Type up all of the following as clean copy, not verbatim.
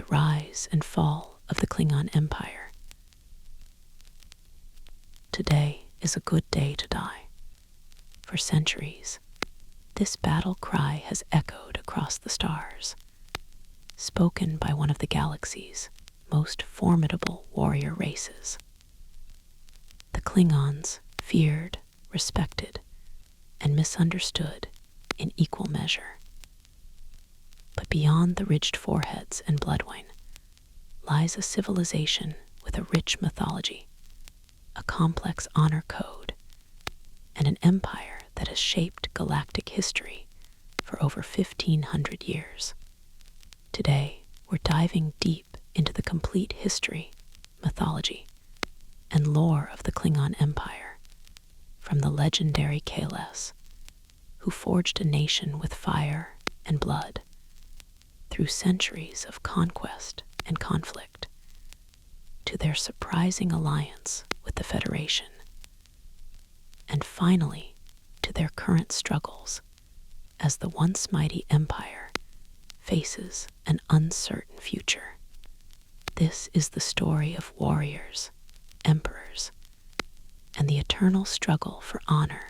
rise and fall of the Klingon Empire. Today is a good day to die. For centuries, this battle cry has echoed across the stars, spoken by one of the galaxy's most formidable warrior races. The Klingons, feared, respected, and misunderstood in equal measure. But beyond the ridged foreheads and bloodwine lies a civilization with a rich mythology, a complex honor code, and an empire that has shaped galactic history for over 1,500 years. Today, we're diving deep into the complete history, mythology, and lore of the Klingon Empire, from the legendary Kahless, who forged a nation with fire and blood, through centuries of conquest and conflict, to their surprising alliance with the Federation, and finally to their current struggles as the once mighty empire faces an uncertain future. This is the story of warriors, emperors, and the eternal struggle for honor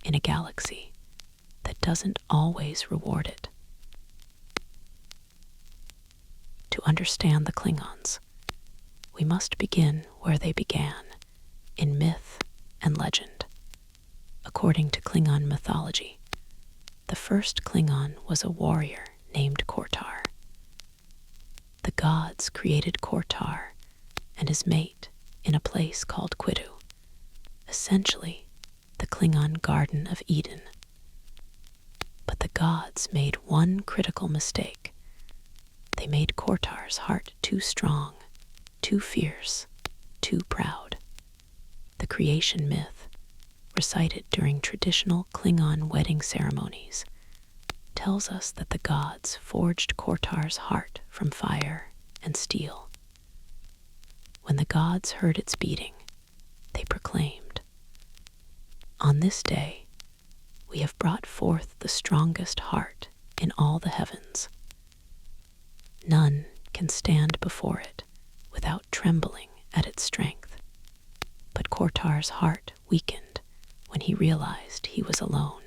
in a galaxy that doesn't always reward it. To understand the Klingons, we must begin where they began, in myth and legend. According to Klingon mythology, the first Klingon was a warrior named Kortar. The gods created Kortar and his mate in a place called Quidu, essentially the Klingon Garden of Eden. But the gods made one critical mistake. They made Kortar's heart too strong, too fierce, too proud. The creation myth, recited during traditional Klingon wedding ceremonies, tells us that the gods forged Kortar's heart from fire and steel. When the gods heard its beating, they proclaimed, "On this day, we have brought forth the strongest heart in all the heavens. None can stand before it without trembling at its strength." But Kortar's heart weakened when he realized he was alone.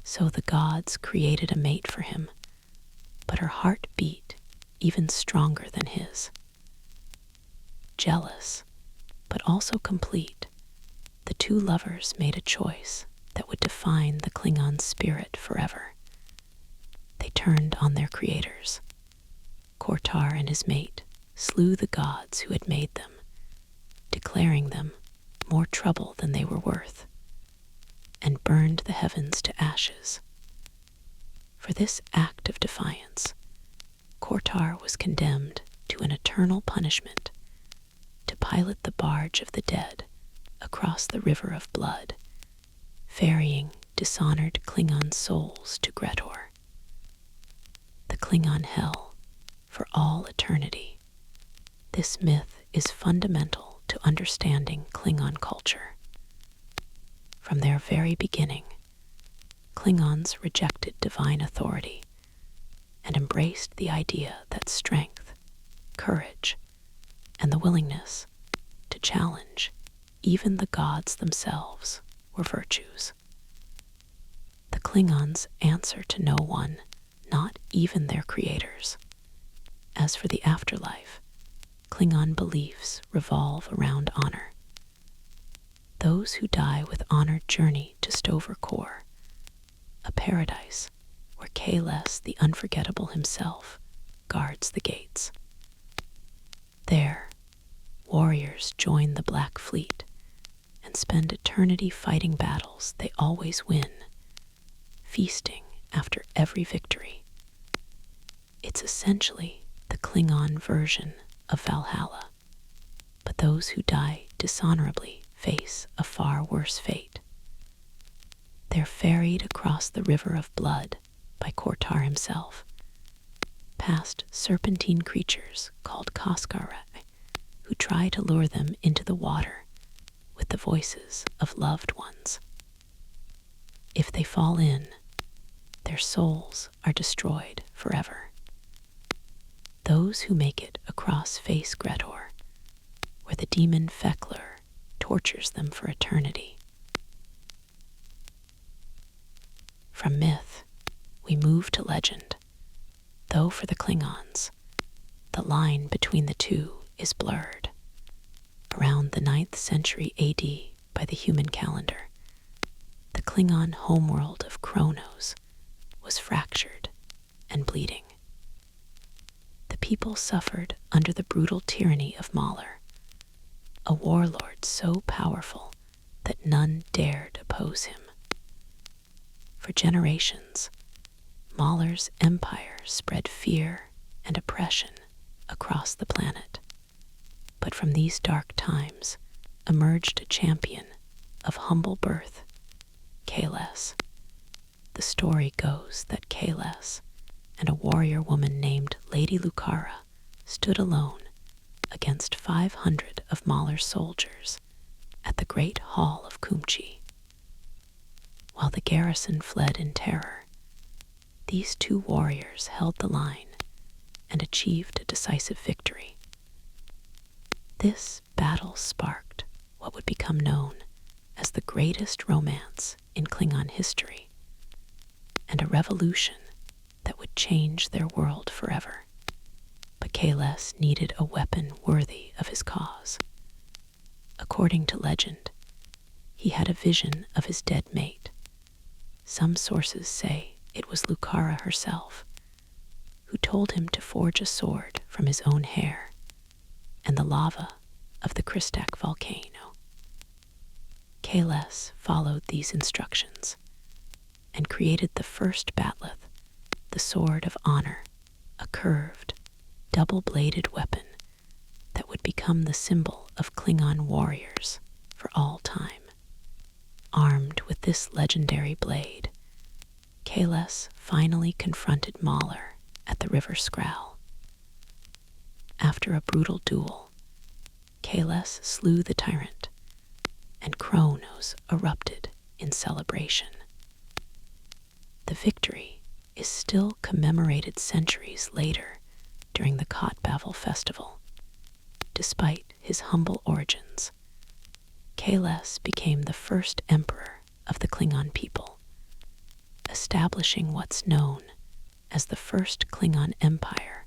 So the gods created a mate for him, but her heart beat even stronger than his. Jealous, but also complete, the two lovers made a choice that would define the Klingon spirit forever. They turned on their creators. Kortar and his mate slew the gods who had made them, declaring them more trouble than they were worth, and burned the heavens to ashes. For this act of defiance, Kortar was condemned to an eternal punishment, to pilot the barge of the dead across the river of blood, ferrying dishonored Klingon souls to Gretor. The Klingon hell for all eternity. This myth is fundamental to understanding Klingon culture. From their very beginning, Klingons rejected divine authority and embraced the idea that strength, courage, and the willingness to challenge even the gods themselves were virtues. The Klingons answer to no one, not even their creators. As for the afterlife, Klingon beliefs revolve around honor. Those who die with honor journey to Stover Core, a paradise where Kahless, the unforgettable himself, guards the gates. There, warriors join the Black Fleet and spend eternity fighting battles they always win, feasting after every victory. It's essentially the Klingon version of Valhalla, but those who die dishonorably face a far worse fate. They're ferried across the river of blood by Kortar himself, past serpentine creatures called Koskare, who try to lure them into the water with the voices of loved ones. If they fall in, their souls are destroyed forever. those who make it across Face Gretor, where the demon Fekler tortures them for eternity. From myth, we move to legend, though for the Klingons, the line between the two is blurred. Around the 9th century AD by the human calendar, the Klingon homeworld of Kronos was fractured and bleeding. The people suffered under the brutal tyranny of Mahler, a warlord so powerful that none dared oppose him. For generations, Mahler's empire spread fear and oppression across the planet. But from these dark times emerged a champion of humble birth, Kahless. The story goes that Kahless and a warrior woman named Lady Lucara stood alone against 500 of Mahler's soldiers at the Great Hall of Kumchi. While the garrison fled in terror, these two warriors held the line and achieved a decisive victory. This battle sparked what would become known as the greatest romance in Klingon history, and a revolution that would change their world forever. But Kahless needed a weapon worthy of his cause. According to legend, he had a vision of his dead mate. Some sources say it was Lucara herself, who told him to forge a sword from his own hair and the lava of the Kristak volcano. Kahless followed these instructions and created the first bat'leth, the Sword of Honor, a curved, double-bladed weapon that would become the symbol of Klingon warriors for all time. Armed with this legendary blade, Kahless finally confronted Mahler at the River Skral. After a brutal duel, Kahless slew the tyrant, and Kronos erupted in celebration. The victory is still commemorated centuries later during the Kotbavel festival. Despite his humble origins, Kahless became the first emperor of the Klingon people, establishing what's known as the First Klingon Empire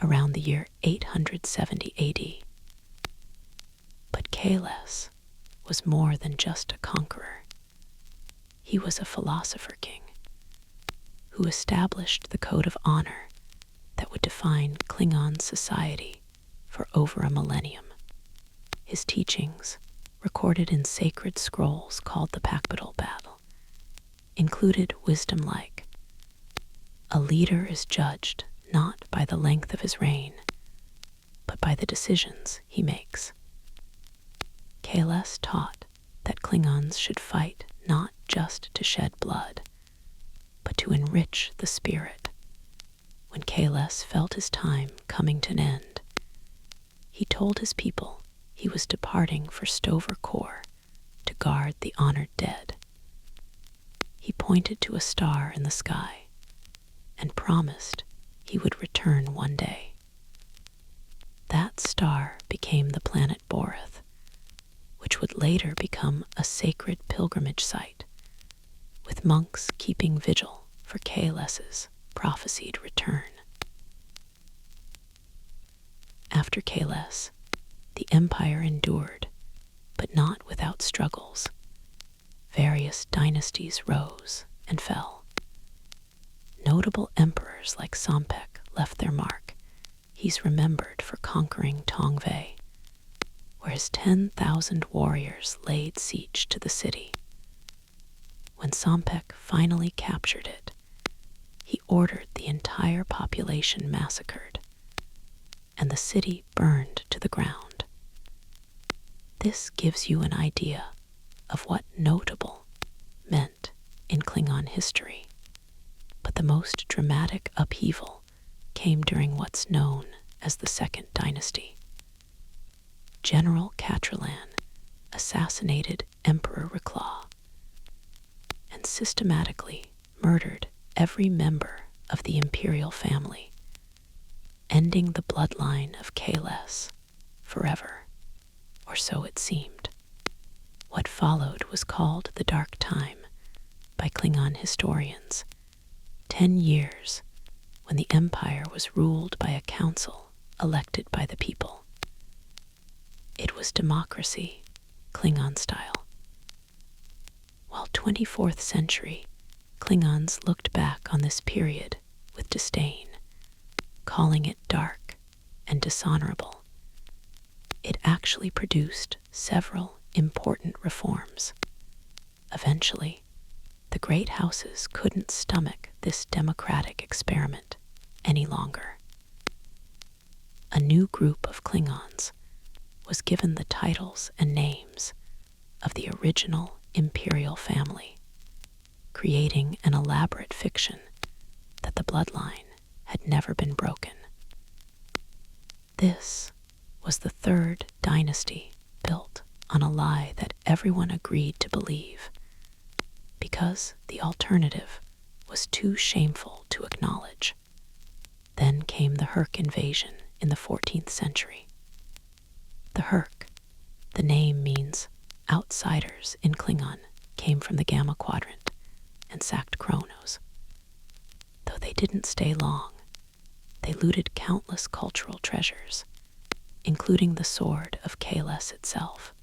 around the year 870 AD. But Kahless was more than just a conqueror. He was a philosopher king who established the code of honor that would define Klingon society for over a millennium. His teachings, recorded in sacred scrolls called the Pakbadal Battle, included wisdom like, a leader is judged not by the length of his reign, but by the decisions he makes. Kahless taught that Klingons should fight not just to shed blood, but to enrich the spirit. When Kahless felt his time coming to an end, he told his people he was departing for Stover Core to guard the honored dead. He pointed to a star in the sky and promised he would return one day. That star became the planet Boreth, which would later become a sacred pilgrimage site, with monks keeping vigil for Kahless's prophesied return. After Kahless, the empire endured, but not without struggles. Various dynasties rose and fell. Notable emperors like Sompek left their mark. He's remembered for conquering Tongvei, where his 10,000 warriors laid siege to the city. When Sompek finally captured it, he ordered the entire population massacred, and the city burned to the ground. This gives you an idea of what notable meant in Klingon history, but the most dramatic upheaval came during what's known as the Second Dynasty. General Catralan assassinated Emperor Reclaw and systematically murdered every member of the imperial family, ending the bloodline of Kahless forever, or so it seemed. What followed was called the Dark Time by Klingon historians, 10 years when the Empire was ruled by a council elected by the people. It was democracy, Klingon style. While 24th century Klingons looked back on this period with disdain, calling it dark and dishonorable, it actually produced several important reforms. Eventually, the great houses couldn't stomach this democratic experiment any longer. A new group of Klingons was given the titles and names of the original imperial family, creating an elaborate fiction that the bloodline had never been broken. This was the third dynasty built on a lie that everyone agreed to believe, because the alternative was too shameful to acknowledge. Then came the Herc invasion in the 14th century. The Herc, the name means outsiders in Klingon, came from the Gamma Quadrant and sacked Kronos. Though they didn't stay long, they looted countless cultural treasures, including the sword of Kahless itself.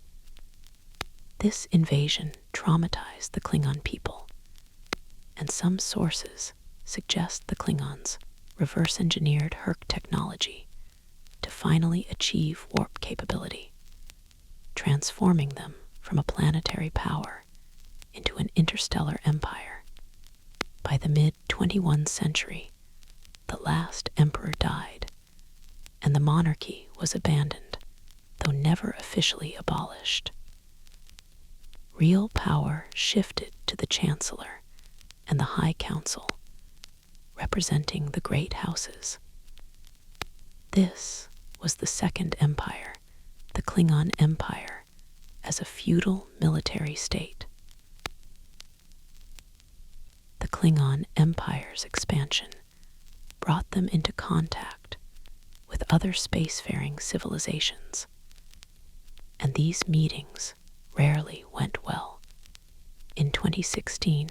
This invasion traumatized the Klingon people, and some sources suggest the Klingons reverse-engineered Herc technology to finally achieve warp capability, transforming them from a planetary power into an interstellar empire. By the mid-21st century, the last emperor died, and the monarchy was abandoned, though never officially abolished. Real power shifted to the Chancellor and the High Council, representing the great houses. This was the Second Empire, the Klingon Empire, as a feudal military state. The Klingon Empire's expansion brought them into contact with other spacefaring civilizations, and these meetings rarely went well. In 2016,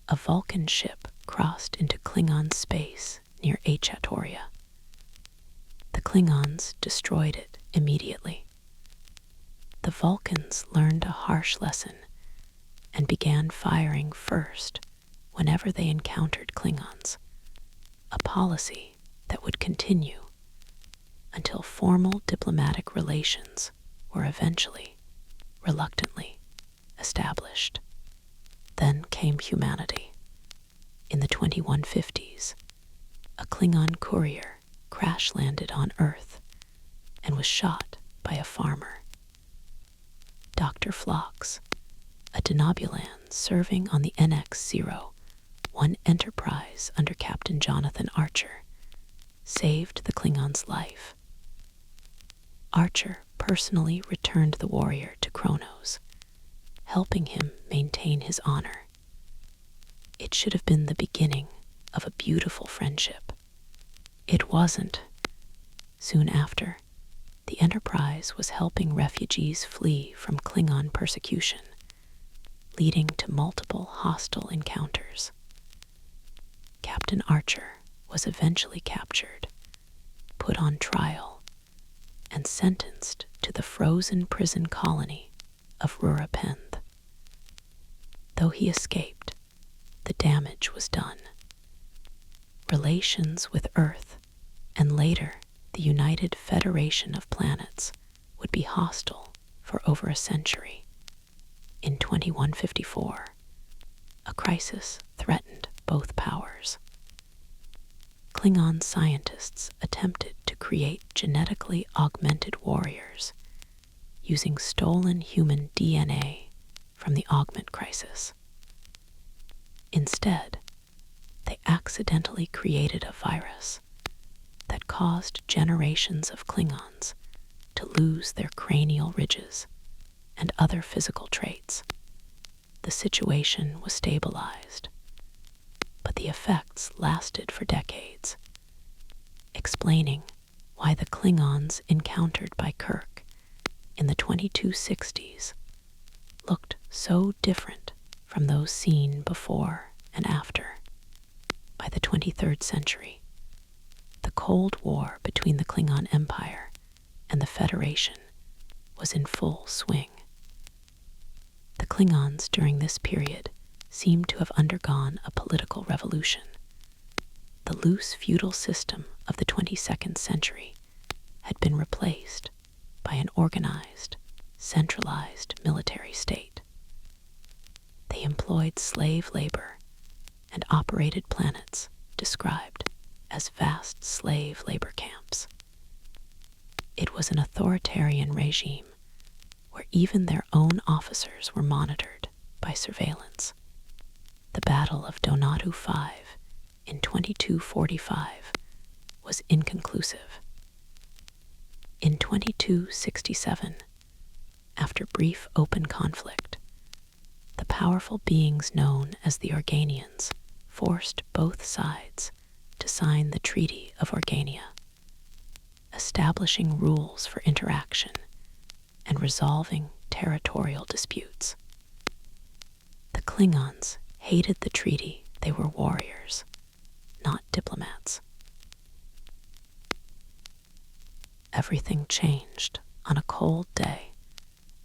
a Vulcan ship crossed into Klingon space near Achatoria. The Klingons destroyed it immediately. The Vulcans learned a harsh lesson and began firing first whenever they encountered Klingons, a policy that would continue until formal diplomatic relations were eventually, reluctantly, established. Then came humanity. In the 2150s, a Klingon courier crash-landed on Earth and was shot by a farmer. Dr. Phlox, a Denobulan serving on the NX-01 Enterprise under Captain Jonathan Archer, saved the Klingon's life. Archer personally returned the warrior to Kronos, helping him maintain his honor. It should have been the beginning of a beautiful friendship. It wasn't. Soon after, the Enterprise was helping refugees flee from Klingon persecution, leading to multiple hostile encounters. Captain Archer was eventually captured, put on trial, and sentenced to the frozen prison colony of Rurapend. Though he escaped, the damage was done. Relations with Earth, and later the United Federation of Planets, would be hostile for over a century. In 2154, a crisis threatened both powers. Klingon scientists attempted to create genetically augmented warriors using stolen human DNA from the Augment Crisis. Instead, they accidentally created a virus that caused generations of Klingons to lose their cranial ridges and other physical traits. The situation was stabilized, but the effects lasted for decades. explaining why the Klingons encountered by Kirk in the 2260s looked so different from those seen before and after. By the 23rd century, the Cold War between the Klingon Empire and the Federation was in full swing. The Klingons during this period seemed to have undergone a political revolution. The loose feudal system of the 22nd century had been replaced by an organized, centralized military state. They employed slave labor and operated planets described as vast slave labor camps. It was an authoritarian regime where even their own officers were monitored by surveillance. The Battle of Donatu 5 in 2245 was inconclusive. In 2267, after brief open conflict, the powerful beings known as the Organians forced both sides to sign the Treaty of Organia, establishing rules for interaction and resolving territorial disputes. The Klingons hated the treaty. They were warriors, not diplomats. Everything changed on a cold day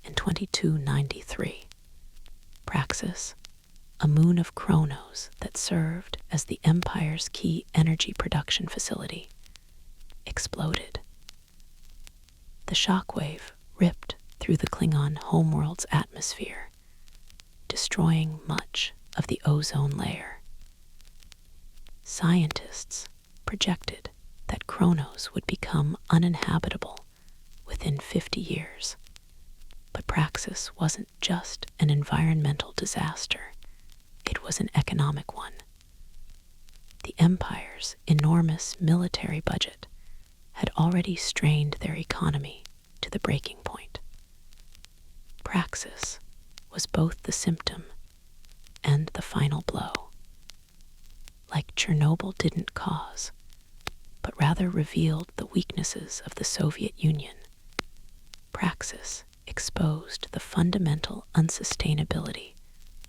in 2293. Praxis, a moon of Kronos that served as the Empire's key energy production facility, exploded. The shockwave ripped through the Klingon homeworld's atmosphere, destroying much of the ozone layer. Scientists projected that Kronos would become uninhabitable within 50 years. But Praxis wasn't just an environmental disaster, it was an economic one. The Empire's enormous military budget had already strained their economy to the breaking point. Praxis was both the symptom and the final blow. Like Chernobyl didn't cause, but rather revealed the weaknesses of the Soviet Union, Praxis exposed the fundamental unsustainability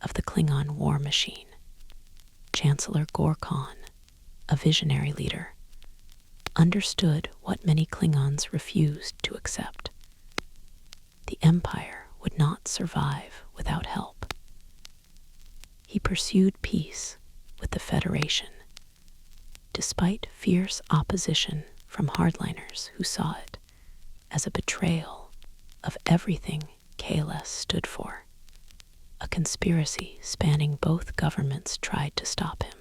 of the Klingon war machine. Chancellor Gorkon, a visionary leader, understood what many Klingons refused to accept. The Empire would not survive without help. He pursued peace with the Federation, despite fierce opposition from hardliners who saw it as a betrayal of everything Kahless stood for. A conspiracy spanning both governments tried to stop him.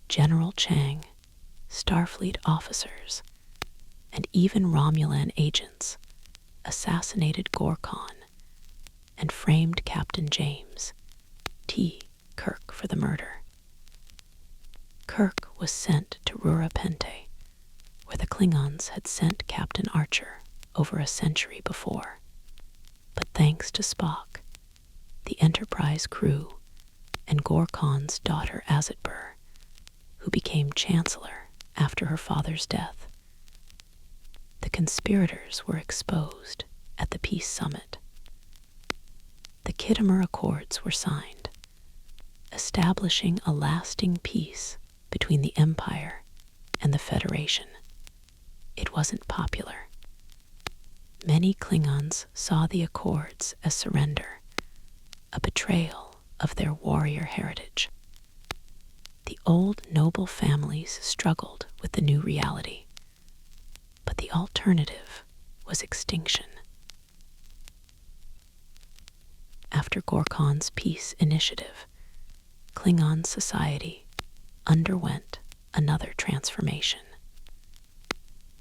General Chang, Starfleet officers, and even Romulan agents assassinated Gorkon and framed Captain James T. Kirk for the murder. Kirk was sent to Rura Penthe, where the Klingons had sent Captain Archer over a century before. But thanks to Spock, the Enterprise crew, and Gorkon's daughter Azitbur, who became Chancellor after her father's death, the conspirators were exposed at the peace summit. The Khitomer Accords were signed, establishing a lasting peace between the Empire and the Federation. It wasn't popular. Many Klingons saw the Accords as surrender, a betrayal of their warrior heritage. The old noble families struggled with the new reality, but the alternative was extinction. After Gorkon's peace initiative, Klingon society underwent another transformation.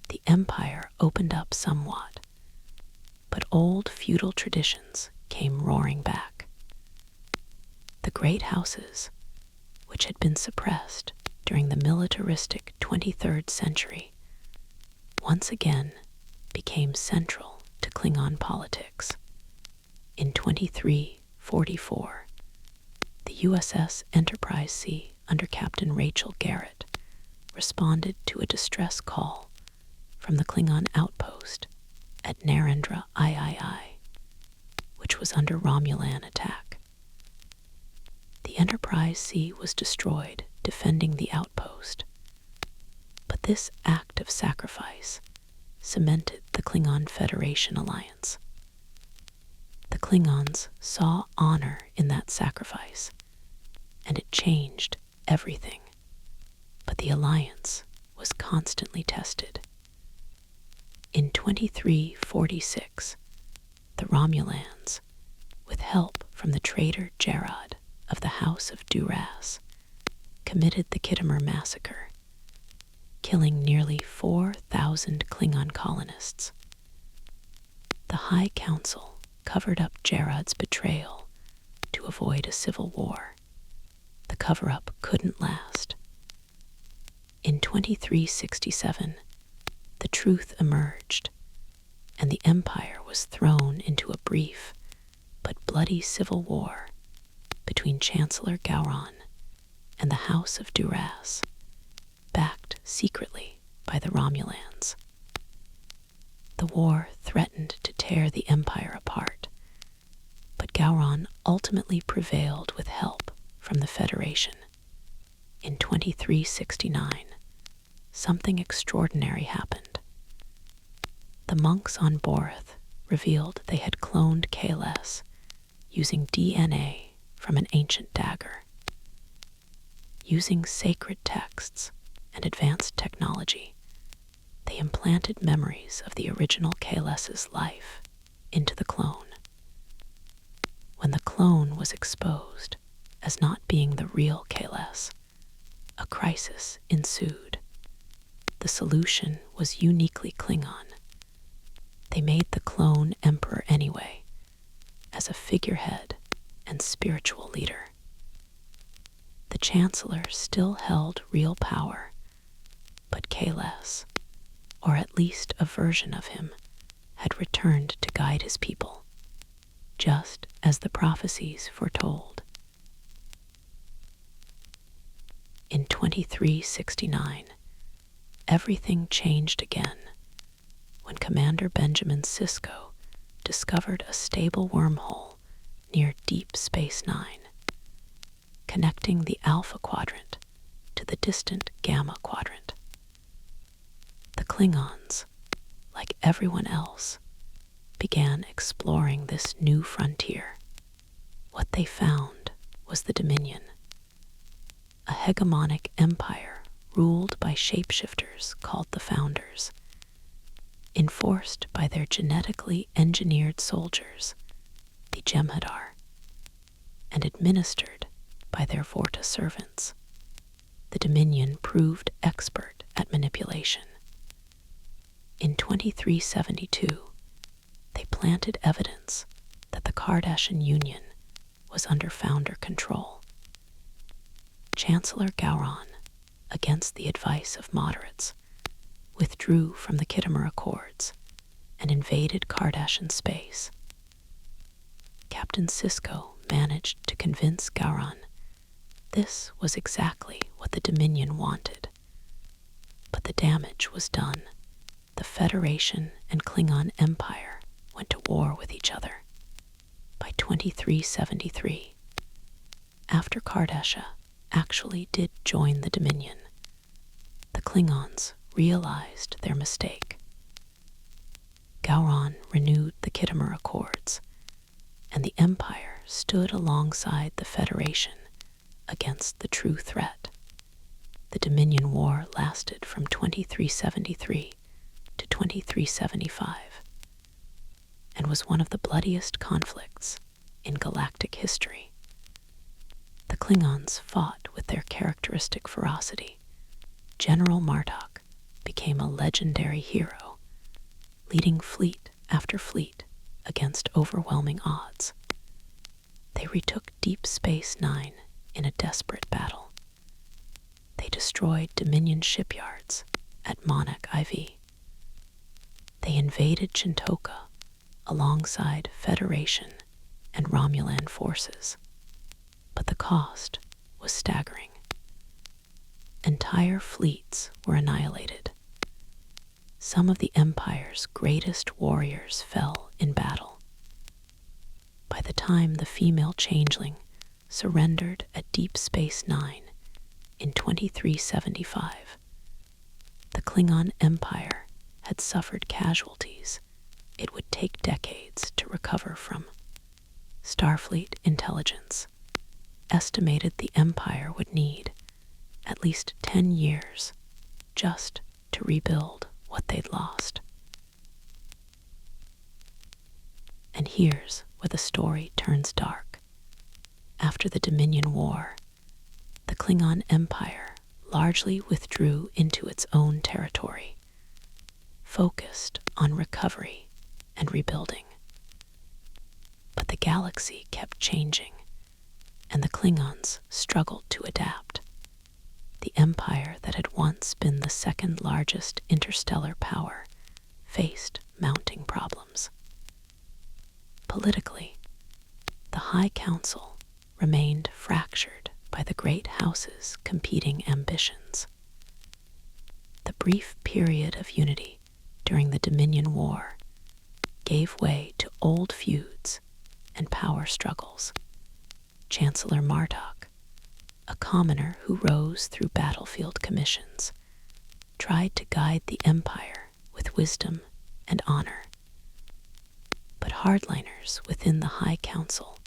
The Empire opened up somewhat, but old feudal traditions came roaring back. The great houses, which had been suppressed during the militaristic 23rd century, once again became central to Klingon politics. In 2344, the USS Enterprise C under Captain Rachel Garrett responded to a distress call from the Klingon outpost at Narendra III, which was under Romulan attack. The Enterprise C was destroyed defending the outpost, but this act of sacrifice cemented the Klingon Federation alliance. The Klingons saw honor in that sacrifice, and it changed everything. But the alliance was constantly tested. In 2346, the Romulans, with help from the traitor Gerard of the House of Duras, committed the Khitomer massacre, killing nearly 4,000 Klingon colonists. The High Council covered up Gerard's betrayal to avoid a civil war. The cover-up couldn't last. In 2367, the truth emerged, and the Empire was thrown into a brief but bloody civil war between Chancellor Gowron and the House of Duras, backed secretly by the Romulans. The war threatened to tear the Empire apart, but Gowron ultimately prevailed with help from the Federation. In 2369, something extraordinary happened. The monks on Boreth revealed they had cloned Kahless using DNA from an ancient dagger. Using sacred texts and advanced technology, they implanted memories of the original Kahless's life into the clone. When the clone was exposed as not being the real Kahless, a crisis ensued. The solution was uniquely Klingon. They made the clone emperor anyway, as a figurehead and spiritual leader. The Chancellor still held real power, but Kahless, or at least a version of him, had returned to guide his people, just as the prophecies foretold. In 2369, everything changed again when Commander Benjamin Sisko discovered a stable wormhole near Deep Space Nine, connecting the Alpha Quadrant to the distant Gamma Quadrant. The Klingons, like everyone else, began exploring this new frontier. What they found was the Dominion, a hegemonic empire ruled by shapeshifters called the Founders, enforced by their genetically engineered soldiers, the Jem'Hadar, and administered by their Vorta servants. The Dominion proved expert at manipulation. In 2372, they planted evidence that the Kardashian Union was under Founder control. Chancellor Gowron, against the advice of moderates, withdrew from the Khitomer Accords and invaded Kardashian space. Captain Sisko managed to convince Gowron this was exactly what the Dominion wanted. But the damage was done. The Federation and Klingon Empire went to war with each other. By 2373, after Kardasha actually did join the Dominion, the Klingons realized their mistake. Gowron renewed the Khitomer Accords, and the Empire stood alongside the Federation against the true threat. The Dominion War lasted from 2373 to 2375 and was one of the bloodiest conflicts in galactic history. The Klingons fought with their characteristic ferocity. General Martok became a legendary hero, leading fleet after fleet against overwhelming odds. They retook Deep Space Nine in a desperate battle. They destroyed Dominion shipyards at Monarch IV. They invaded Chintoka alongside Federation and Romulan forces, but the cost was staggering. entire fleets were annihilated. Some of the Empire's greatest warriors fell in battle. By the time the female changeling surrendered at Deep Space Nine in 2375, the Klingon Empire had suffered casualties it would take decades to recover from. Starfleet intelligence estimated the Empire would need at least 10 years just to rebuild what they'd lost. And here's where the story turns dark. After the Dominion War, the Klingon Empire largely withdrew into its own territory, focused on recovery and rebuilding. But the galaxy kept changing, and the Klingons struggled to adapt. The empire that had once been the second largest interstellar power faced mounting problems. Politically, the High Council remained fractured by the great houses' competing ambitions. The brief period of unity during the Dominion War gave way to old feuds and power struggles. Chancellor Martok, a commoner who rose through battlefield commissions, tried to guide the empire with wisdom and honor. But hardliners within the High Council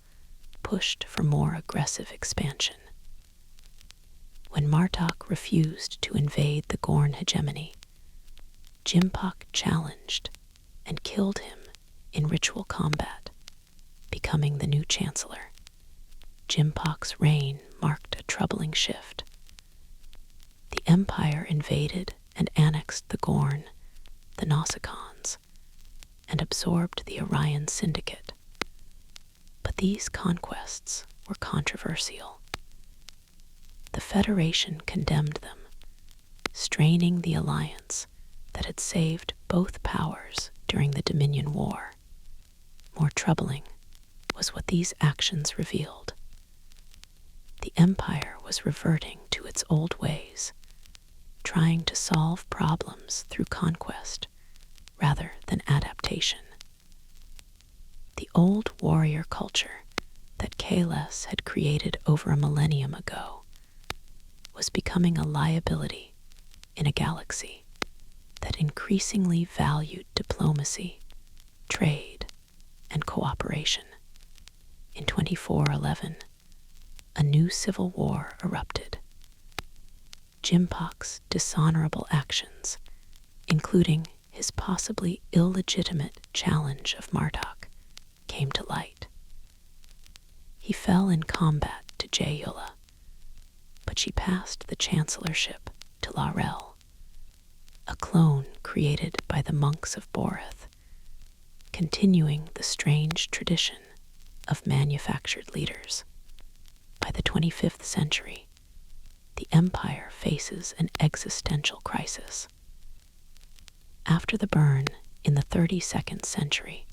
pushed for more aggressive expansion. When Martok refused to invade the Gorn hegemony, Jimpok challenged and killed him in ritual combat, becoming the new chancellor. Jimpok's reign marked a troubling shift. The Empire invaded and annexed the Gorn, the Nausicons, and absorbed the Orion Syndicate. But these conquests were controversial. The Federation condemned them, straining the alliance that had saved both powers during the Dominion War. More troubling was what these actions revealed. The Empire was reverting to its old ways, trying to solve problems through conquest rather than adaptation. The old warrior culture that Kahless had created over a millennium ago was becoming a liability in a galaxy that increasingly valued diplomacy, trade, and cooperation. In 2411, a new civil war erupted. Jimpok's dishonorable actions, including his possibly illegitimate challenge of Martok, came to light. He fell in combat to Jayula, but she passed the chancellorship to Laurel, a clone created by the monks of Boreth, continuing the strange tradition of manufactured leaders. By the 25th century, the Empire faces an existential crisis. After the burn in the 32nd century,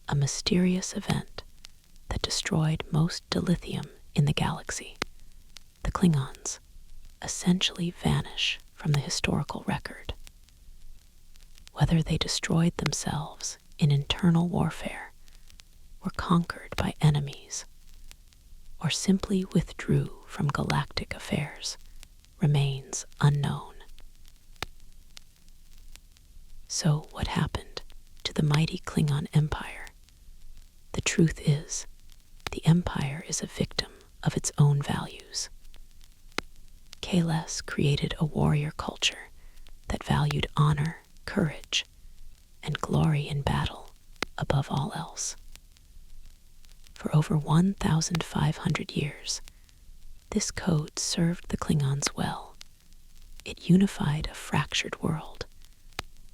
a mysterious event that destroyed most dilithium in the galaxy, the Klingons essentially vanish from the historical record. Whether they destroyed themselves in internal warfare, were conquered by enemies, or simply withdrew from galactic affairs, remains unknown. So what happened to the mighty Klingon Empire? The truth is, the Empire is a victim of its own values. Kahless created a warrior culture that valued honor, courage, and glory in battle above all else. For over 1,500 years, this code served the Klingons well. It unified a fractured world,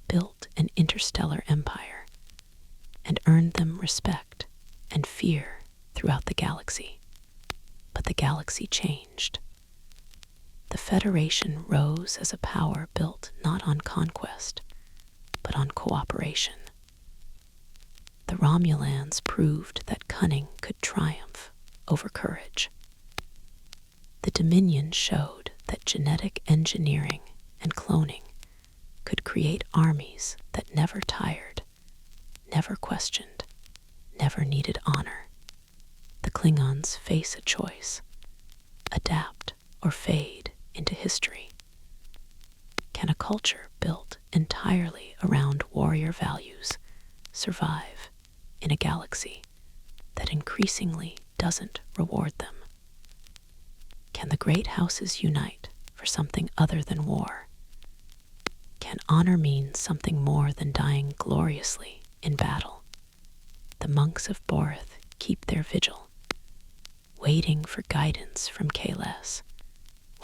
built an interstellar empire, and earned them respect and fear throughout the galaxy. But the galaxy changed. The Federation rose as a power built not on conquest, but on cooperation. The Romulans proved that cunning could triumph over courage. The Dominion showed that genetic engineering and cloning could create armies that never tired, never questioned, never needed honor, the Klingons face a choice: adapt or fade into history. Can a culture built entirely around warrior values survive in a galaxy that increasingly doesn't reward them? Can the great houses unite for something other than war? Can honor mean something more than dying gloriously in battle? The monks of Boreth keep their vigil, waiting for guidance from Kahless,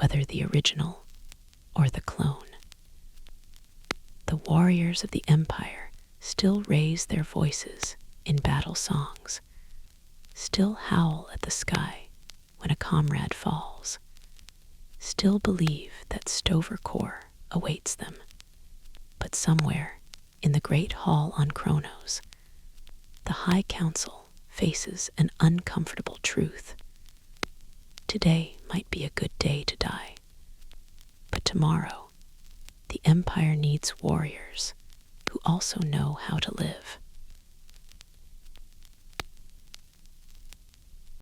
whether the original or the clone. The warriors of the Empire still raise their voices in battle songs, still howl at the sky when a comrade falls, still believe that Stover Core awaits them. But somewhere in the great hall on Kronos, the High Council faces an uncomfortable truth. Today might be a good day to die, but tomorrow the Empire needs warriors who also know how to live.